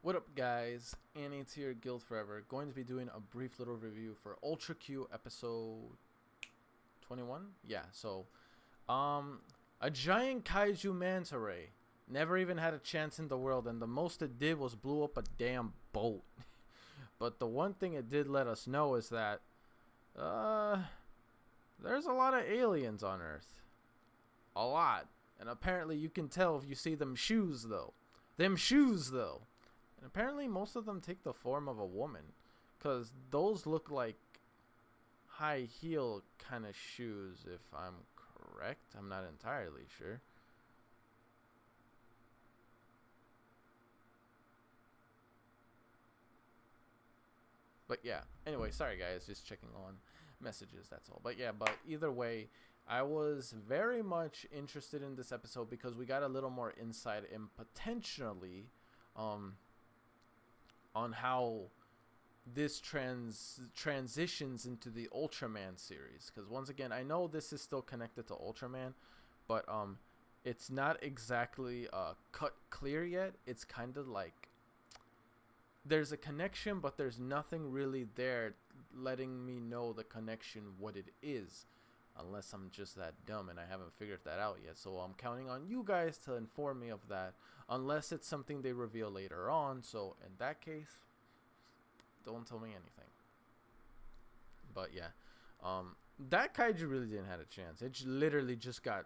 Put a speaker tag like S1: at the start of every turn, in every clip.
S1: What up, guys? Anti-Tier Guild Forever. Going to be doing a brief little review for Ultra Q episode 21. Yeah, so a giant kaiju manta ray never even had a chance in the world, and the most it did was blew up a damn boat. But the one thing it did let us know is that there's a lot of aliens on Earth. A lot. And apparently you can tell if you see them shoes though. And apparently most of them take the form of a woman, because those look like high heel kind of shoes, if I'm correct. I'm not entirely sure. But yeah, anyway, sorry guys, just checking on messages, that's all. But yeah, but either way, I was very much interested in this episode because we got a little more insight and potentially on how this transitions into the Ultraman series. Because once again, I know this is still connected to Ultraman, but it's not exactly cut clear yet. It's kind of like there's a connection, but there's nothing really there letting me know the connection, what it is, unless I'm just that dumb and I haven't figured that out yet. So I'm counting on you guys to inform me of that, unless it's something they reveal later on. So in that case, don't tell me anything. But yeah, that kaiju really didn't have a chance. It literally just got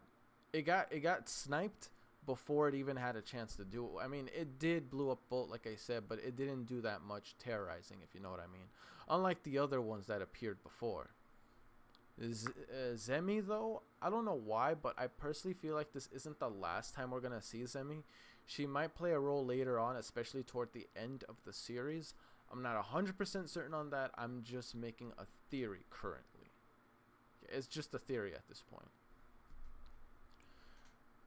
S1: sniped before it even had a chance to do it. I mean, it did blew up boat, like I said, but it didn't do that much terrorizing, if you know what I mean. Unlike the other ones that appeared before. Zemi, though, I don't know why, but I personally feel like this isn't the last time we're going to see Zemi. She might play a role later on, especially toward the end of the series. I'm not 100% certain on that. I'm just making a theory currently. It's just a theory at this point.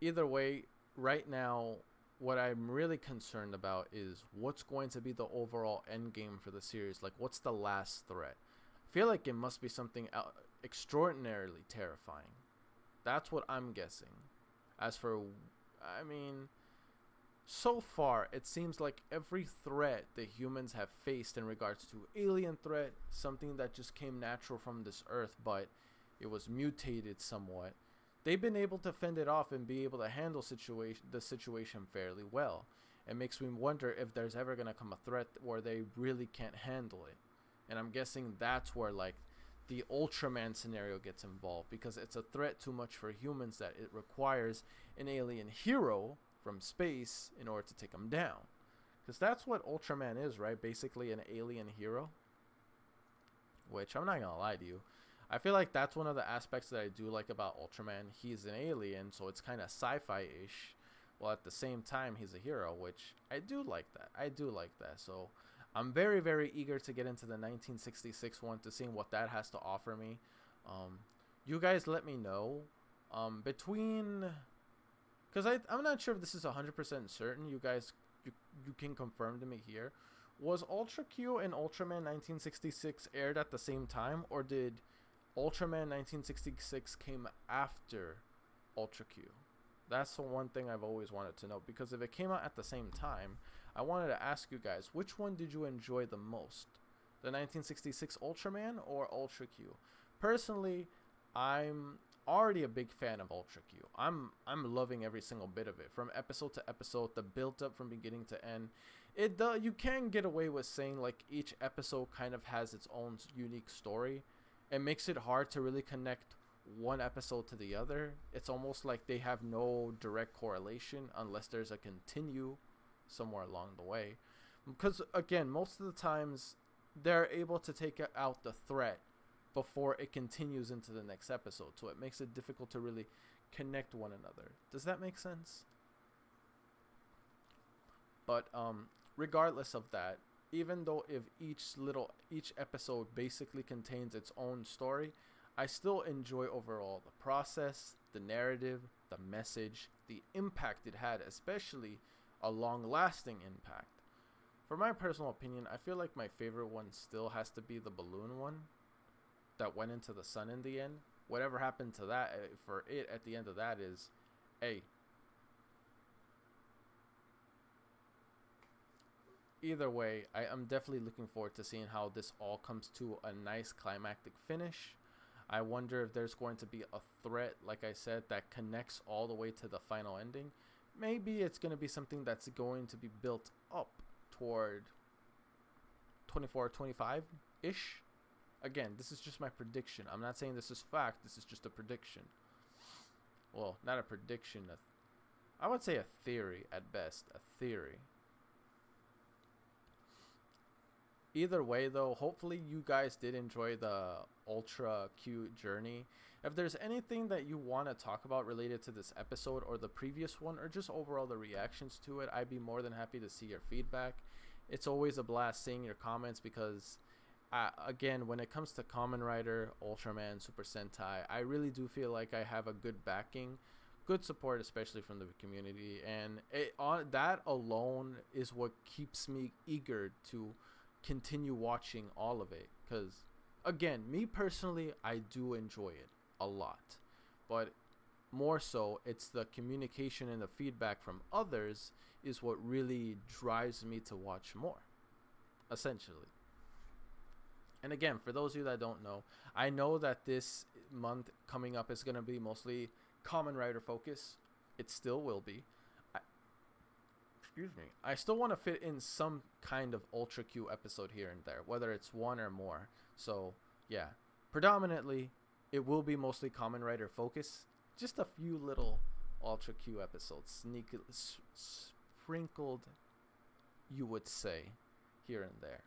S1: Either way, right now, what I'm really concerned about is what's going to be the overall end game for the series. Like, what's the last threat? I feel like it must be something extraordinarily terrifying. That's what I'm guessing. As for, I mean, so far, it seems like every threat the humans have faced in regards to alien threat, something that just came natural from this Earth, but it was mutated somewhat, they've been able to fend it off and be able to handle the situation fairly well. It makes me wonder if there's ever going to come a threat where they really can't handle it. And I'm guessing that's where, like, the Ultraman scenario gets involved, because it's a threat too much for humans that it requires an alien hero from space in order to take them down. Because that's what Ultraman is, right? Basically an alien hero. Which, I'm not going to lie to you, I feel like that's one of the aspects that I do like about Ultraman. He's an alien, so it's kind of sci-fi-ish, while at the same time he's a hero, which I do like that. So I'm very, very eager to get into the 1966 one, to seeing what that has to offer me. You guys let me know between, because I'm not sure if this is 100% certain. You guys, you can confirm to me here. Was Ultra Q and Ultraman 1966 aired at the same time, or did Ultraman 1966 came after Ultra Q? That's the one thing I've always wanted to know, because if it came out at the same time, I wanted to ask you guys, which one did you enjoy the most? The 1966 Ultraman or Ultra Q? Personally, I'm already a big fan of Ultra Q. I'm loving every single bit of it, from episode to episode, the build up from beginning to end. You can get away with saying like each episode kind of has its own unique story. It makes it hard to really connect one episode to the other. It's almost like they have no direct correlation unless there's a continue somewhere along the way. Because again, most of the times they're able to take out the threat before it continues into the next episode, so it makes it difficult to really connect one another. Does that make sense? But regardless of that, even though if each episode basically contains its own story, I still enjoy overall the process, the narrative, the message, the impact it had, especially a long-lasting impact. For my personal opinion, I feel like my favorite one still has to be the balloon one that went into the sun in the end. Whatever happened to that, for it at the end of that is, hey, either way, I'm definitely looking forward to seeing how this all comes to a nice climactic finish. I wonder if there's going to be a threat, like I said, that connects all the way to the final ending. Maybe it's going to be something that's going to be built up toward 24, 25-ish. Again, this is just my prediction. I'm not saying this is fact. This is just a prediction. Well, not a prediction. I would say a theory at best. A theory. Either way, though, hopefully you guys did enjoy the ultra cute journey. If there's anything that you want to talk about related to this episode or the previous one, or just overall the reactions to it, I'd be more than happy to see your feedback. It's always a blast seeing your comments because, again, when it comes to Kamen Rider, Ultraman, Super Sentai, I really do feel like I have a good backing, good support, especially from the community. And that alone is what keeps me eager to continue watching all of it, because again, me personally, I do enjoy it a lot, but more so it's the communication and the feedback from others is what really drives me to watch more, essentially. And again, for those of you that don't know, I know that this month coming up is going to be mostly Kamen Rider focus. It still will be. Excuse me. I still want to fit in some kind of Ultra Q episode here and there, whether it's one or more. So, yeah. Predominantly, it will be mostly Kamen Rider focus. Just a few little Ultra Q episodes sprinkled, you would say, here and there.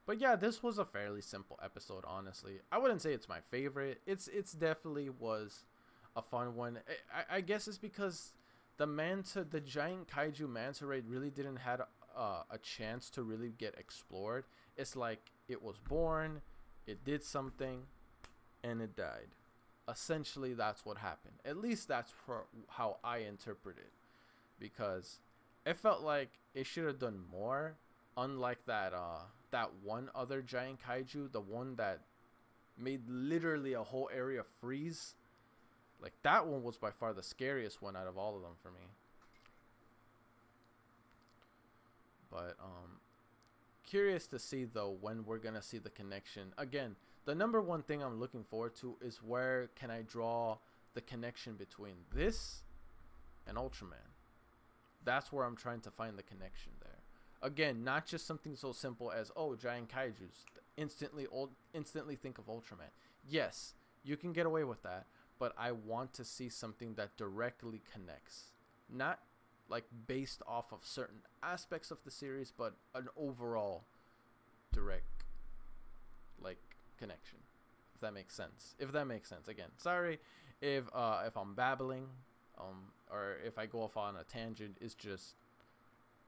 S1: But yeah, this was a fairly simple episode, honestly. I wouldn't say it's my favorite. It's definitely was a fun one. I guess it's because the giant kaiju manta ray really didn't have a chance to really get explored. It's like it was born, it did something, and it died. Essentially, that's what happened. At least that's how I interpret it, because it felt like it should have done more. Unlike that one other giant kaiju, the one that made literally a whole area freeze. Like, that one was by far the scariest one out of all of them for me. But curious to see though when we're gonna see the connection. Again, the number one thing I'm looking forward to is where can I draw the connection between this and Ultraman. That's where I'm trying to find the connection there. Again, not just something so simple as, oh, giant kaijus. Instantly think of Ultraman. Yes, you can get away with that, but I want to see something that directly connects. Not like based off of certain aspects of the series, but an overall direct like connection. If that makes sense. Again, sorry if I'm babbling, or if I go off on a tangent. It's just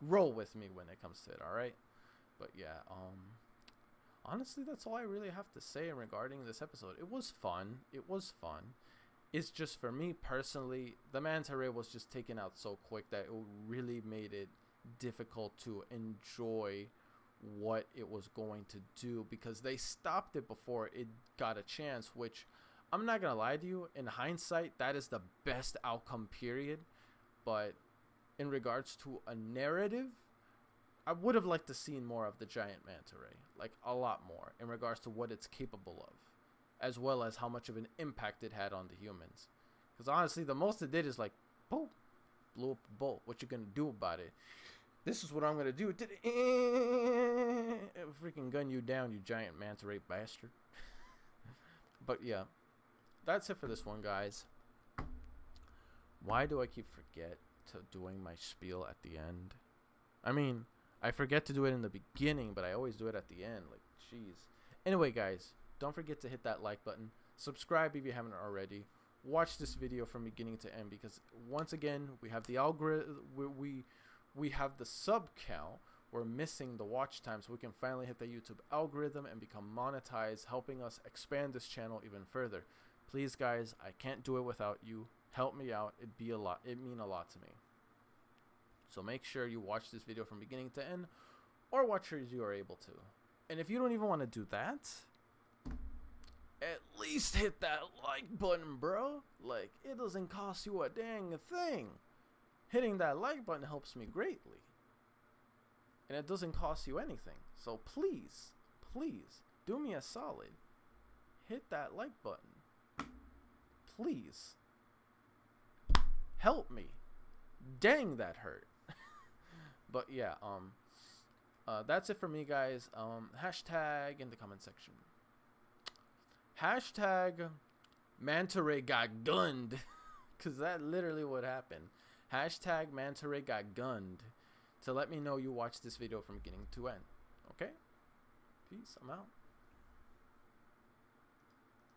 S1: roll with me when it comes to it, all right? But yeah, honestly, that's all I really have to say regarding this episode. It was fun. It's just, for me personally, the manta ray was just taken out so quick that it really made it difficult to enjoy what it was going to do, because they stopped it before it got a chance, which I'm not gonna lie to you, in hindsight, that is the best outcome, period. But in regards to a narrative, I would have liked to see more of the giant manta ray, like a lot more, in regards to what it's capable of, as well as how much of an impact it had on the humans. Because honestly, the most it did is like, boom, blew up a bolt. What you gonna do about it? This is what I'm gonna do. Freaking gun you down, you giant manta ray bastard. But yeah, that's it for this one, guys. Why do I keep forget to doing my spiel at the end? I mean, I forget to do it in the beginning, but I always do it at the end. Like, jeez. Anyway, guys, don't forget to hit that like button. Subscribe if you haven't already. Watch this video from beginning to end, because once again, we have the algorithm. We have the sub count. We're missing the watch time, so we can finally hit the YouTube algorithm and become monetized, helping us expand this channel even further. Please, guys, I can't do it without you. Help me out. It'd mean a lot to me. So make sure you watch this video from beginning to end, or watch as you are able to. And if you don't even want to do that, at least hit that like button, bro. Like, it doesn't cost you a dang thing. Hitting that like button helps me greatly. And it doesn't cost you anything. So please, please, do me a solid. Hit that like button. Please. Help me. Dang, that hurt. But yeah, that's it for me, guys. Hashtag in the comment section. Hashtag Manta Ray got gunned. Because that literally what happened. Hashtag Manta Ray got gunned. To let me know you watched this video from beginning to end. Okay? Peace. I'm out.